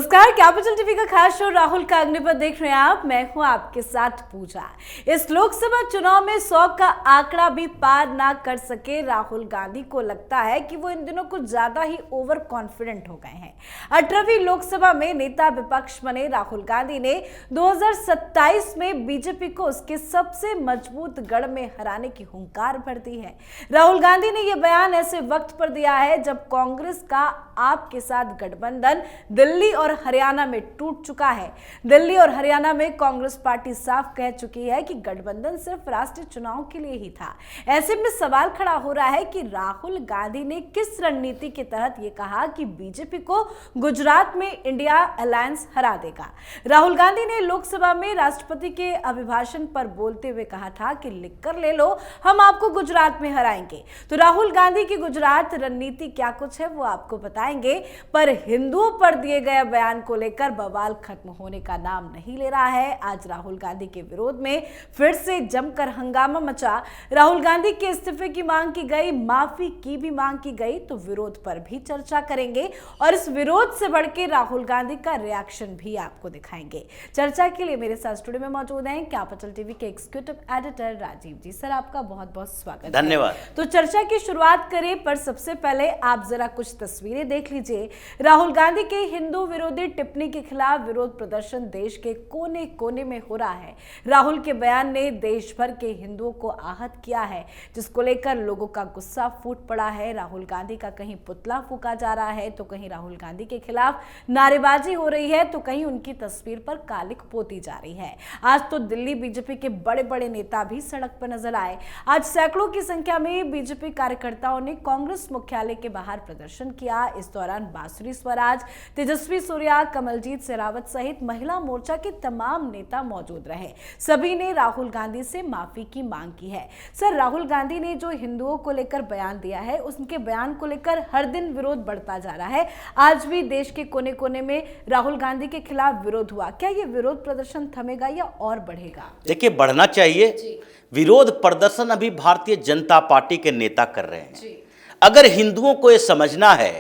नमस्कार, capital TV का खास शो राहुल का अग्निपथ देख रहे हैं आप। मैं हूं आपके साथ पूजा। इस लोकसभा चुनाव में 100 का आंकड़ा भी पार ना कर सके राहुल गांधी को लगता है कि वो इन दिनों कुछ ज्यादा ही ओवर कॉन्फिडेंट हो गए हैं। 18वीं लोकसभा में नेता विपक्ष बने राहुल गांधी ने 2027 में बीजेपी को उसके सबसे मजबूत गढ़ में हराने की हुंकार भर दी है। राहुल गांधी ने यह बयान ऐसे वक्त पर दिया है जब कांग्रेस का आप के साथ गठबंधन दिल्ली और हरियाणा में टूट चुका है। दिल्ली और हरियाणा में कांग्रेस पार्टी साफ कह चुकी है कि गठबंधन सिर्फ राष्ट्रीय चुनाव के लिए ही था। ऐसे में सवाल खड़ा हो रहा है कि राहुल गांधी ने किस रणनीति के तहत यह कहा कि बीजेपी को गुजरात में इंडिया अलायंस हरा देगा। राहुल गांधी ने लोकसभा में राष्ट्रपति के अभिभाषण पर बोलते हुए कहा था कि लिख कर ले लो, हम आपको गुजरात में हराएंगे। तो राहुल गांधी की गुजरात रणनीति क्या कुछ है वो आपको बताएंगे, पर हिंदुओं पर दिए गए बयान को लेकर बवाल खत्म होने का नाम नहीं ले रहा है। आज राहुल गांधी के विरोध में फिर से जमकर हंगामा मचा। राहुल गांधी के इस्तीफे की मांग की गई, माफी की भी मांग की गई, तो विरोध पर भी चर्चा करेंगे और इस विरोध से बढ़ के राहुल गांधी का रिएक्शन भी आपको दिखाएंगे। चर्चा के लिए मेरे साथ स्टूडियो में मौजूद हैं कैपिटल टीवी के एग्जीक्यूटिव एडिटर राजीव जी। सर, आपका बहुत बहुत स्वागत। धन्यवाद। तो चर्चा की शुरुआत करें, पर सबसे पहले आप जरा कुछ तस्वीरें देख लीजिए। राहुल गांधी के हिंदू विरोधी टिप्पणी के खिलाफ विरोध प्रदर्शन देश के कोने कोने में हो रहा है। राहुल के बयान ने देश भर के हिंदुओं को आहत किया है, जिसको लेकर लोगों का गुस्सा फूट पड़ा है। राहुल गांधी का कहीं पुतला फूका जा रहा है, तो कहीं राहुल गांधी के खिलाफ नारेबाजी हो रही है, तो कहीं उनकी तस्वीर पर कालिक पोती जा रही है। आज तो दिल्ली बीजेपी के बड़े बड़े नेता भी सड़क पर नजर आए। आज सैकड़ों की संख्या में बीजेपी कार्यकर्ताओं ने कांग्रेस मुख्यालय के बाहर प्रदर्शन किया। इस दौरान बांसुरी स्वराज, तेजस्वी सूर्या, कमलजीत शेरावत सहित महिला मोर्चा के तमाम नेता मौजूद रहे। सभी ने राहुल गांधी से माफी की मांग की है। सर, राहुल गांधी ने जो हिंदुओं को लेकर बयान दिया है, उनके बयान को लेकर हर दिन विरोध बढ़ता जा रहा है। आज भी देश के कोने कोने में राहुल गांधी के खिलाफ विरोध हुआ। क्या ये विरोध प्रदर्शन थमेगा या और बढ़ेगा? देखिए, बढ़ना चाहिए। विरोध प्रदर्शन अभी भारतीय जनता पार्टी के नेता कर रहे हैं। अगर हिंदुओं को यह समझना है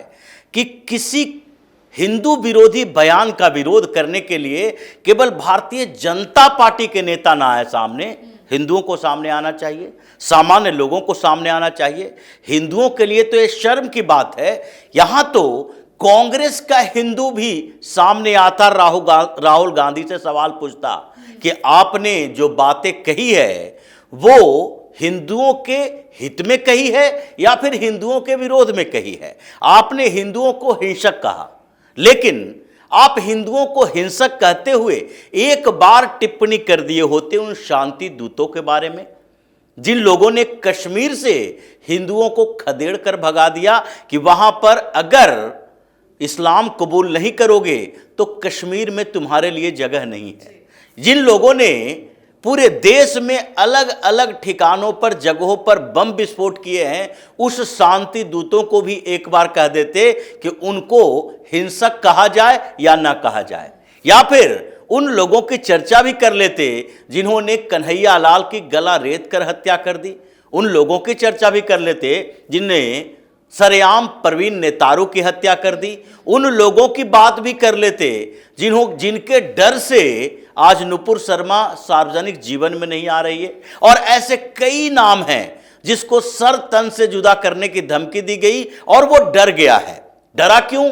कि किसी हिंदू विरोधी बयान का विरोध करने के लिए केवल भारतीय जनता पार्टी के नेता ना आए सामने, हिंदुओं को सामने आना चाहिए, सामान्य लोगों को सामने आना चाहिए। हिंदुओं के लिए तो ये शर्म की बात है, यहां तो कांग्रेस का हिंदू भी सामने आता राहुल गांधी से सवाल पूछता कि आपने जो बातें कही है वो हिंदुओं के हित में कही है या फिर हिंदुओं के विरोध में कही है। आपने हिंदुओं को हिंसक कहा, लेकिन आप हिंदुओं को हिंसक कहते हुए एक बार टिप्पणी कर दिए होते उन शांति दूतों के बारे में, जिन लोगों ने कश्मीर से हिंदुओं को खदेड़ कर भगा दिया कि वहां पर अगर इस्लाम कबूल नहीं करोगे तो कश्मीर में तुम्हारे लिए जगह नहीं है। जिन लोगों ने पूरे देश में अलग अलग ठिकानों पर, जगहों पर बम विस्फोट किए हैं, उस शांति दूतों को भी एक बार कह देते कि उनको हिंसक कहा जाए या ना कहा जाए, या फिर उन लोगों की चर्चा भी कर लेते जिन्होंने कन्हैया लाल की गला रेत कर हत्या कर दी। उन लोगों की चर्चा भी कर लेते जिनने सरेआम परवीन नेतारू की हत्या कर दी। उन लोगों की बात भी कर लेते जिनके डर से आज नुपुर शर्मा सार्वजनिक जीवन में नहीं आ रही है। और ऐसे कई नाम हैं जिसको सर तन से जुदा करने की धमकी दी गई और वो डर गया है। डरा क्यों?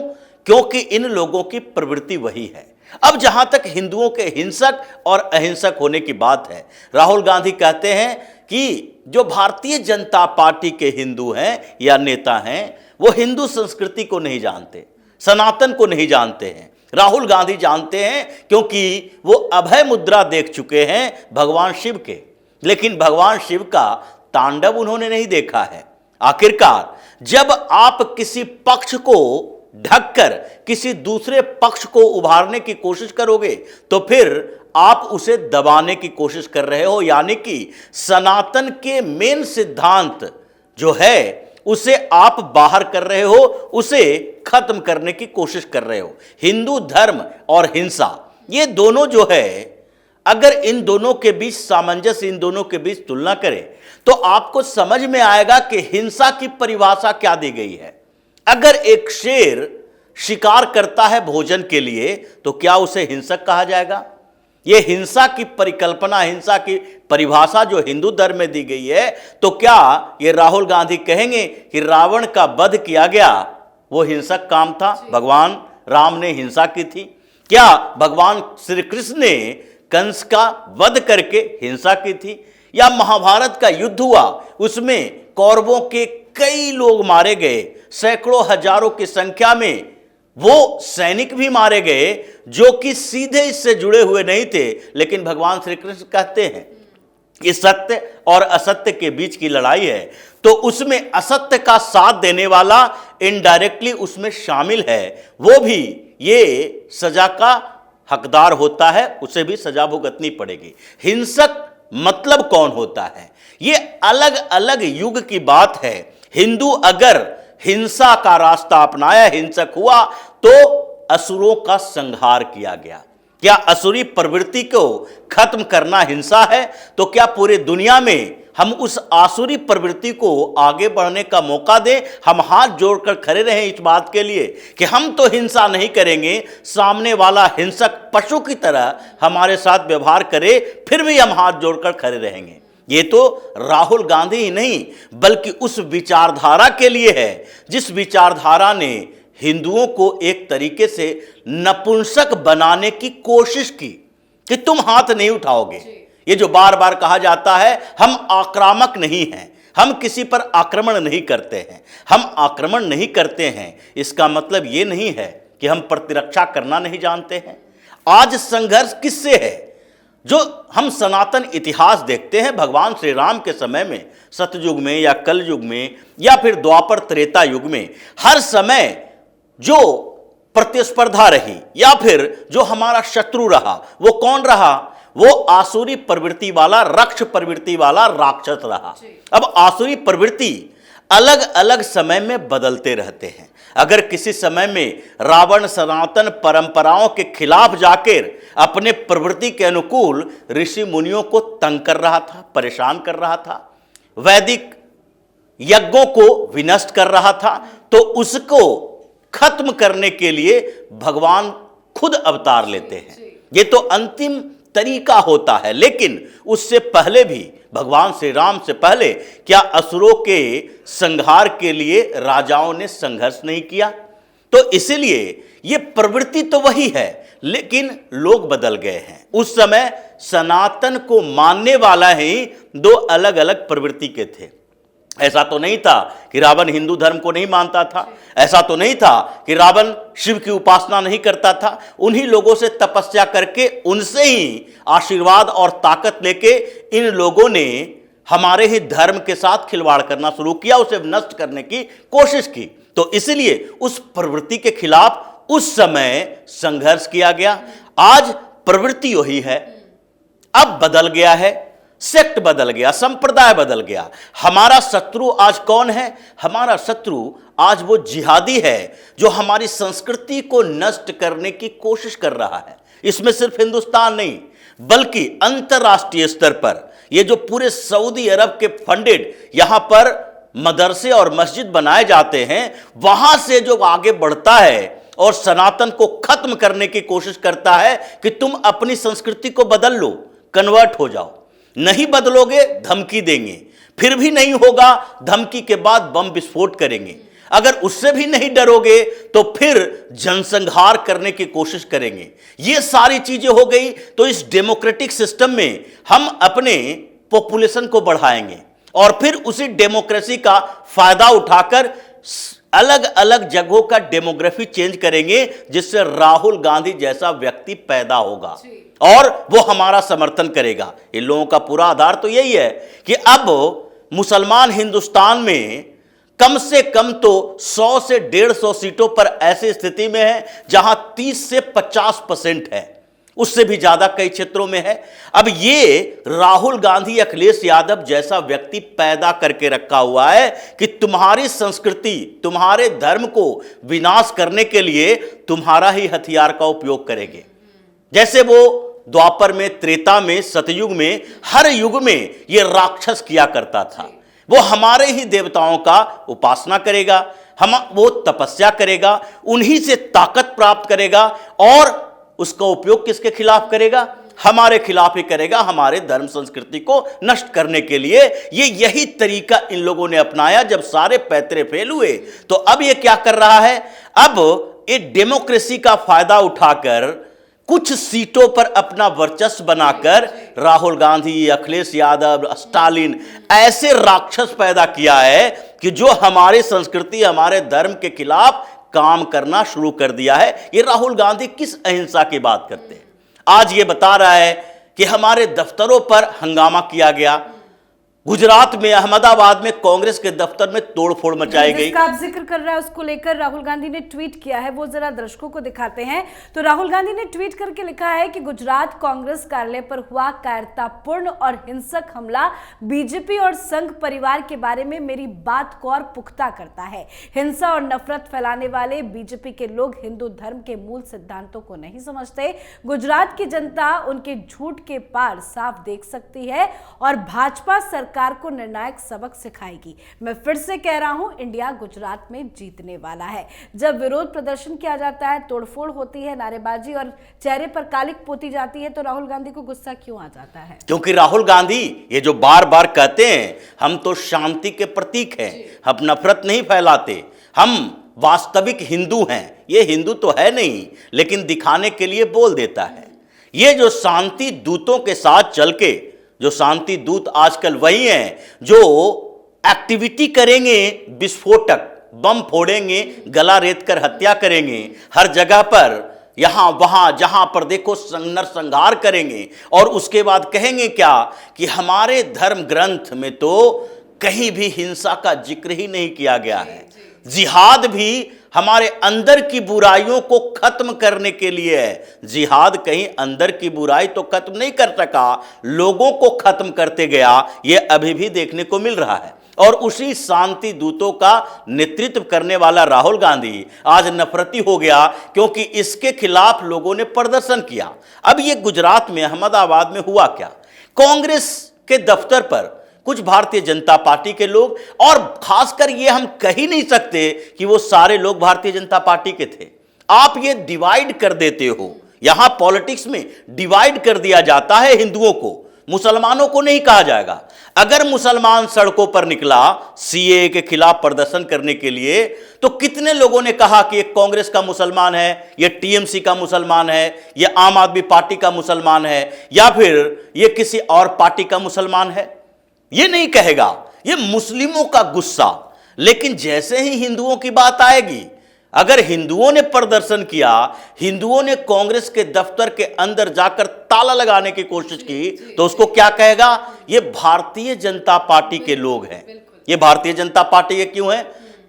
क्योंकि इन लोगों की प्रवृत्ति वही है। अब जहां तक हिंदुओं के हिंसक और अहिंसक होने की बात है, राहुल गांधी कहते हैं कि जो भारतीय जनता पार्टी के हिंदू हैं या नेता हैं, वो हिंदू संस्कृति को नहीं जानते, सनातन को नहीं जानते हैं। राहुल गांधी जानते हैं क्योंकि वो अभय मुद्रा देख चुके हैं भगवान शिव के, लेकिन भगवान शिव का तांडव उन्होंने नहीं देखा है। आखिरकार जब आप किसी पक्ष को ढककर किसी दूसरे पक्ष को उभारने की कोशिश करोगे तो फिर आप उसे दबाने की कोशिश कर रहे हो, यानी कि सनातन के मेन सिद्धांत जो है उसे आप बाहर कर रहे हो, उसे खत्म करने की कोशिश कर रहे हो। हिंदू धर्म और हिंसा, ये दोनों जो है, अगर इन दोनों के बीच सामंजस्य, इन दोनों के बीच तुलना करें तो आपको समझ में आएगा कि हिंसा की परिभाषा क्या दी गई है। अगर एक शेर शिकार करता है भोजन के लिए, तो क्या उसे हिंसक कहा जाएगा? ये हिंसा की परिकल्पना, हिंसा की परिभाषा जो हिंदू धर्म में दी गई है, तो क्या ये राहुल गांधी कहेंगे कि रावण का वध किया गया वो हिंसक काम था? भगवान राम ने हिंसा की थी? क्या भगवान श्री कृष्ण ने कंस का वध करके हिंसा की थी? या महाभारत का युद्ध हुआ, उसमें कौरवों के कई लोग मारे गए, सैकड़ों हजारों की संख्या में वो सैनिक भी मारे गए जो कि सीधे इससे जुड़े हुए नहीं थे, लेकिन भगवान श्री कृष्ण कहते हैं कि सत्य और असत्य के बीच की लड़ाई है, तो उसमें असत्य का साथ देने वाला इनडायरेक्टली उसमें शामिल है, वो भी ये सजा का हकदार होता है, उसे भी सजा भुगतनी पड़ेगी। हिंसक मतलब कौन होता है, ये अलग अलग युग की बात है। हिंदू अगर हिंसा का रास्ता अपनाया, हिंसक हुआ, तो असुरों का संहार किया गया। क्या असुरी प्रवृत्ति को खत्म करना हिंसा है? तो क्या पूरे दुनिया में हम उस आसुरी प्रवृत्ति को आगे बढ़ने का मौका दें? हम हाथ जोड़कर खड़े रहें इस बात के लिए कि हम तो हिंसा नहीं करेंगे, सामने वाला हिंसक पशु की तरह हमारे साथ व्यवहार करे, फिर भी हम हाथ जोड़कर खड़े रहेंगे। ये तो राहुल गांधी ही नहीं, बल्कि उस विचारधारा के लिए है जिस विचारधारा ने हिंदुओं को एक तरीके से नपुंसक बनाने की कोशिश की कि तुम हाथ नहीं उठाओगे। ये जो बार बार कहा जाता है हम आक्रामक नहीं हैं, हम किसी पर आक्रमण नहीं करते हैं, हम आक्रमण नहीं करते हैं, इसका मतलब ये नहीं है कि हम प्रतिरक्षा करना नहीं जानते हैं। आज संघर्ष किससे है? जो हम सनातन इतिहास देखते हैं, भगवान श्री राम के समय में, सतयुग में या कलयुग में या फिर द्वापर त्रेता युग में, हर समय जो प्रतिस्पर्धा रही या फिर जो हमारा शत्रु रहा, वो कौन रहा? वो आसुरी प्रवृत्ति वाला, रक्ष प्रवृत्ति वाला राक्षस रहा। अब आसुरी प्रवृत्ति अलग अलग समय में बदलते रहते हैं। अगर किसी समय में रावण सनातन परंपराओं के खिलाफ जाकर अपने प्रवृत्ति के अनुकूल ऋषि मुनियों को तंग कर रहा था, परेशान कर रहा था, वैदिक यज्ञों को विनष्ट कर रहा था, तो उसको खत्म करने के लिए भगवान खुद अवतार लेते हैं। ये तो अंतिम तरीका होता है, लेकिन उससे पहले भी भगवान श्री राम से पहले क्या असुरों के संहार के लिए राजाओं ने संघर्ष नहीं किया? तो इसलिए ये प्रवृत्ति तो वही है, लेकिन लोग बदल गए हैं। उस समय सनातन को मानने वाला ही दो अलग अलग प्रवृत्ति के थे। ऐसा तो नहीं था कि रावण हिंदू धर्म को नहीं मानता था, ऐसा तो नहीं था कि रावण शिव की उपासना नहीं करता था। उन्हीं लोगों से तपस्या करके उनसे ही आशीर्वाद और ताकत लेके इन लोगों ने हमारे ही धर्म के साथ खिलवाड़ करना शुरू किया, उसे नष्ट करने की कोशिश की। तो इसलिए उस प्रवृत्ति के खिलाफ उस समय संघर्ष किया गया। आज प्रवृत्ति वही है, अब बदल गया है, सेक्ट बदल गया, संप्रदाय बदल गया। हमारा शत्रु आज कौन है? हमारा शत्रु आज वो जिहादी है जो हमारी संस्कृति को नष्ट करने की कोशिश कर रहा है। इसमें सिर्फ हिंदुस्तान नहीं, बल्कि अंतर्राष्ट्रीय स्तर पर ये जो पूरे सऊदी अरब के फंडेड यहां पर मदरसे और मस्जिद बनाए जाते हैं, वहां से जो आगे बढ़ता है और सनातन को खत्म करने की कोशिश करता है कि तुम अपनी संस्कृति को बदल लो, कन्वर्ट हो जाओ। नहीं बदलोगे धमकी देंगे, फिर भी नहीं होगा, धमकी के बाद बम विस्फोट करेंगे। अगर उससे भी नहीं डरोगे तो फिर जनसंहार करने की कोशिश करेंगे। ये सारी चीजें हो गई तो इस डेमोक्रेटिक सिस्टम में हम अपने पॉपुलेशन को बढ़ाएंगे और फिर उसी डेमोक्रेसी का फायदा उठाकर अलग अलग जगहों का डेमोग्राफी चेंज करेंगे, जिससे राहुल गांधी जैसा व्यक्ति पैदा होगा और वो हमारा समर्थन करेगा। इन लोगों का पूरा आधार तो यही है कि अब मुसलमान हिंदुस्तान में कम से कम तो 100 से 150 सीटों पर ऐसी स्थिति में है जहां 30 से 50% है, उससे भी ज्यादा कई क्षेत्रों में है। अब ये राहुल गांधी, अखिलेश यादव जैसा व्यक्ति पैदा करके रखा हुआ है कि तुम्हारी संस्कृति, तुम्हारे धर्म को विनाश करने के लिए तुम्हारा ही हथियार का उपयोग करेंगे। जैसे वो द्वापर में, त्रेता में, सतयुग में, हर युग में ये राक्षस किया करता था। वो हमारे ही देवताओं का उपासना करेगा, वो तपस्या करेगा, उन्हीं से ताकत प्राप्त करेगा और उसका उपयोग किसके खिलाफ करेगा? हमारे खिलाफ ही करेगा, हमारे धर्म संस्कृति को नष्ट करने के लिए। यही तरीका इन लोगों ने अपनाया जब सारे पैतरे फेल हुए। तो अब ये क्या कर रहा है? अब ये डेमोक्रेसी का फायदा उठाकर कुछ सीटों पर अपना वर्चस्व बनाकर राहुल गांधी, अखिलेश यादव, स्टालिन ऐसे राक्षस पैदा किया है कि जो हमारी संस्कृति, हमारे धर्म के खिलाफ काम करना शुरू कर दिया है। ये राहुल गांधी किस अहिंसा की बात करते हैं? आज ये बता रहा है कि हमारे दफ्तरों पर हंगामा किया गया। गुजरात में, अहमदाबाद में कांग्रेस के दफ्तर में तोड़फोड़ मचाई गई। जिसका आप जिक्र कर रहा है उसको लेकर राहुल गांधी ने ट्वीट किया है, वो जरा दर्शकों को दिखाते हैं। तो राहुल गांधी ने ट्वीट करके लिखा है कि गुजरात कांग्रेस कार्यालय पर हुआ कायरतापूर्ण और हिंसक हमला बीजेपी और संघ परिवार के बारे में मेरी बात को और पुख्ता करता है। हिंसा और नफरत फैलाने वाले बीजेपी के लोग हिंदू धर्म के मूल सिद्धांतों को नहीं समझते। गुजरात की जनता उनके झूठ के पार साफ देख सकती है और भाजपा सरकार को निर्णायक सबक सिखाएगी। मैं फिर से कह रहा हूं, इंडिया गुजरात में जीतने वाला है। जब विरोध प्रदर्शन किया जाता है, तोड़फोड़ होती है, नारेबाजी और चेहरे पर कालिक पोती जाती है, तो राहुल गांधी को गुस्सा क्यों आ जाता है? क्योंकि राहुल गांधी ये जो बार बार कहते हैं हम तो शांति के प्रतीक हैं, हम नफरत नहीं फैलाते, हम वास्तविक हिंदू हैं। ये हिंदू तो है नहीं, लेकिन दिखाने के लिए बोल देता है। ये जो शांति दूतों के साथ चल के, जो शांति दूत आजकल वही हैं जो एक्टिविटी करेंगे, विस्फोटक बम फोड़ेंगे, गला रेत कर हत्या करेंगे, हर जगह पर यहां वहां जहां पर देखो नरसंहार करेंगे और उसके बाद कहेंगे क्या कि हमारे धर्म ग्रंथ में तो कहीं भी हिंसा का जिक्र ही नहीं किया गया है। जिहाद भी हमारे अंदर की बुराइयों को खत्म करने के लिए है। जिहाद कहीं अंदर की बुराई तो खत्म नहीं कर सका, लोगों को खत्म करते गया। यह अभी भी देखने को मिल रहा है। और उसी शांति दूतों का नेतृत्व करने वाला राहुल गांधी आज नफरती हो गया क्योंकि इसके खिलाफ लोगों ने प्रदर्शन किया। अब ये गुजरात में, अहमदाबाद में हुआ क्या? कांग्रेस के दफ्तर पर कुछ भारतीय जनता पार्टी के लोग, और खासकर ये हम कह ही नहीं सकते कि वो सारे लोग भारतीय जनता पार्टी के थे। आप ये डिवाइड कर देते हो, यहां पॉलिटिक्स में डिवाइड कर दिया जाता है हिंदुओं को, मुसलमानों को नहीं कहा जाएगा। अगर मुसलमान सड़कों पर निकला सीएए के खिलाफ प्रदर्शन करने के लिए, तो कितने लोगों ने कहा कि ये कांग्रेस का मुसलमान है, ये टीएमसी का मुसलमान है, ये आम आदमी पार्टी का मुसलमान है, या फिर ये किसी और पार्टी का मुसलमान है? ये नहीं कहेगा, ये मुस्लिमों का गुस्सा। लेकिन जैसे ही हिंदुओं की बात आएगी, अगर हिंदुओं ने प्रदर्शन किया, हिंदुओं ने कांग्रेस के दफ्तर के अंदर जाकर ताला लगाने की कोशिश की, तो उसको क्या कहेगा? ये भारतीय जनता पार्टी के लोग हैं। ये भारतीय जनता पार्टी के क्यों है?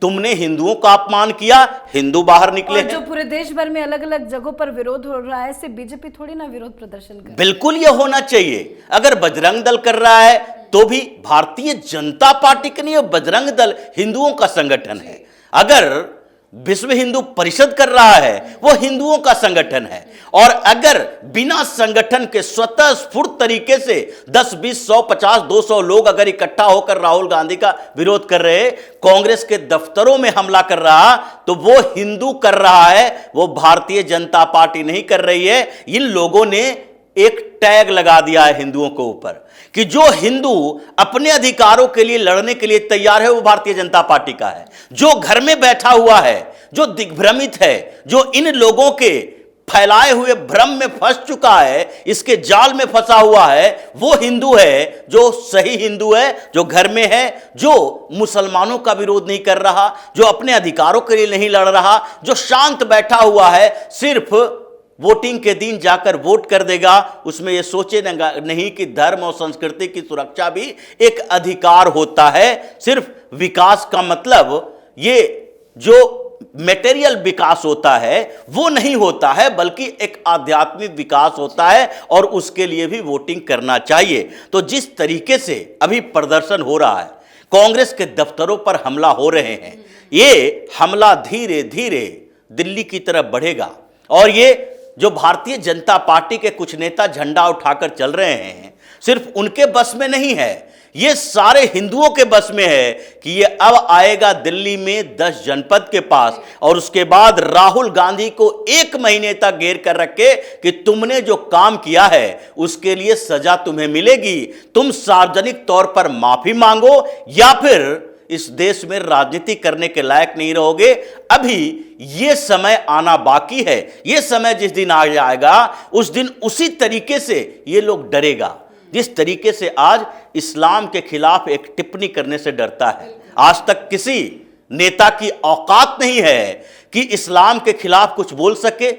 तुमने हिंदुओं का अपमान किया, हिंदू बाहर निकले हैं। जो पूरे देश भर में अलग अलग जगहों पर विरोध हो रहा है, इससे बीजेपी थोड़ी ना विरोध प्रदर्शन कर। बिल्कुल ये होना चाहिए। अगर बजरंग दल कर रहा है तो भी भारतीय जनता पार्टी का नहीं, बजरंग दल हिंदुओं का संगठन है। अगर विश्व हिंदू परिषद कर रहा है, वो हिंदुओं का संगठन है। और अगर बिना संगठन के स्वतः स्फूर्त तरीके से 10, 20, 100, 50, 200 लोग अगर इकट्ठा होकर राहुल गांधी का विरोध कर रहे, कांग्रेस के दफ्तरों में हमला कर रहा, तो वो हिंदू कर रहा है, वो भारतीय जनता पार्टी नहीं कर रही है। इन लोगों ने एक टैग लगा दिया है हिंदुओं के ऊपर कि जो हिंदू अपने अधिकारों के लिए लड़ने के लिए तैयार है, वो भारतीय जनता पार्टी का है। जो घर में बैठा हुआ है, जो दिग्भ्रमित है, जो इन लोगों के फैलाए हुए भ्रम में फंस चुका है, इसके जाल में फंसा हुआ है, वो हिंदू है, जो सही हिंदू है, जो घर में है, जो मुसलमानों का विरोध नहीं कर रहा, जो अपने अधिकारों के लिए नहीं लड़ रहा, जो शांत बैठा हुआ है, सिर्फ वोटिंग के दिन जाकर वोट कर देगा। उसमें यह सोचे नहीं कि धर्म और संस्कृति की सुरक्षा भी एक अधिकार होता है। सिर्फ विकास का मतलब ये जो मटेरियल विकास होता है वो नहीं होता है, बल्कि एक आध्यात्मिक विकास होता है, और उसके लिए भी वोटिंग करना चाहिए। तो जिस तरीके से अभी प्रदर्शन हो रहा है, कांग्रेस के दफ्तरों पर हमला हो रहे हैं, ये हमला धीरे धीरे दिल्ली की तरफ बढ़ेगा। और ये जो भारतीय जनता पार्टी के कुछ नेता झंडा उठाकर चल रहे हैं, सिर्फ उनके बस में नहीं है। ये सारे हिंदुओं के बस में है कि ये अब आएगा दिल्ली में 10 जनपद के पास और उसके बाद राहुल गांधी को 1 महीने तक घेर कर रखे कि तुमने जो काम किया है उसके लिए सजा तुम्हें मिलेगी, तुम सार्वजनिक तौर पर माफी मांगो या फिर इस देश में राजनीति करने के लायक नहीं रहोगे। अभी यह समय आना बाकी है, यह समय जिस दिन आ जाएगा उस दिन उसी तरीके से ये लोग डरेगा जिस तरीके से आज इस्लाम के खिलाफ एक टिप्पणी करने से डरता है। आज तक किसी नेता की औकात नहीं है कि इस्लाम के खिलाफ कुछ बोल सके।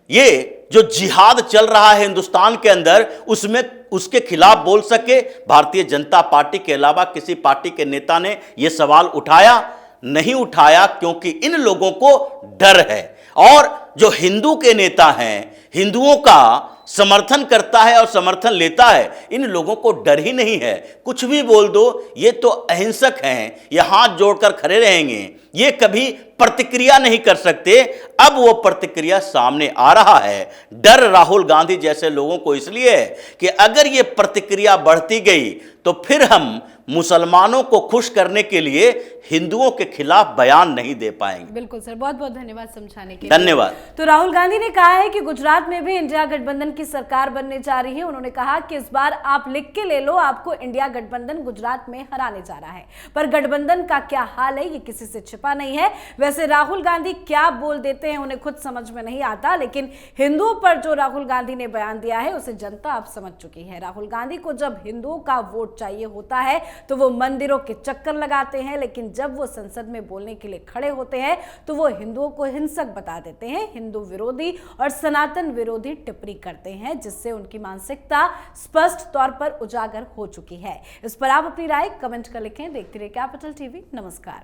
ये जो जिहाद चल रहा है हिंदुस्तान के अंदर उसमें उसके खिलाफ बोल सके। भारतीय जनता पार्टी के अलावा किसी पार्टी के नेता ने यह सवाल उठाया नहीं उठाया, क्योंकि इन लोगों को डर है। और जो हिंदू के नेता हैं, हिंदुओं का समर्थन करता है और समर्थन लेता है, इन लोगों को डर ही नहीं है। कुछ भी बोल दो, ये तो अहिंसक हैं, ये हाथ जोड़कर खड़े रहेंगे, ये कभी प्रतिक्रिया नहीं कर सकते। अब वो प्रतिक्रिया सामने आ रहा है। डर राहुल गांधी जैसे लोगों को इसलिए है कि अगर ये प्रतिक्रिया बढ़ती गई तो फिर हम मुसलमानों को खुश करने के लिए हिंदुओं के खिलाफ बयान नहीं दे पाएंगे। बिल्कुल सर, बहुत बहुत धन्यवाद समझाने के लिए। धन्यवाद। तो राहुल गांधी ने कहा है कि गुजरात में भी इंडिया गठबंधन की सरकार बनने जा रही है। उन्होंने कहा कि इस बार आप लिख के ले लो, आपको इंडिया गठबंधन गुजरात में हराने जा रहा है। पर गठबंधन का क्या हाल है ये किसी से छिपा नहीं है। वैसे राहुल गांधी क्या बोल देते हैं उन्हें खुद समझ में नहीं आता, लेकिन हिंदुओं पर जो राहुल गांधी ने बयान दिया है उसे जनता अब समझ चुकी है। राहुल गांधी को जब हिंदुओं का वोट चाहिए होता है तो वो मंदिरों के चक्कर लगाते हैं, लेकिन जब वो संसद में बोलने के लिए खड़े होते हैं तो वो हिंदुओं को हिंसक बता देते हैं, हिंदू विरोधी और सनातन विरोधी टिप्पणी करते हैं, जिससे उनकी मानसिकता स्पष्ट तौर पर उजागर हो चुकी है। इस पर आप अपनी राय कमेंट कर लिखें। देखते रहिए कैपिटल टीवी। नमस्कार।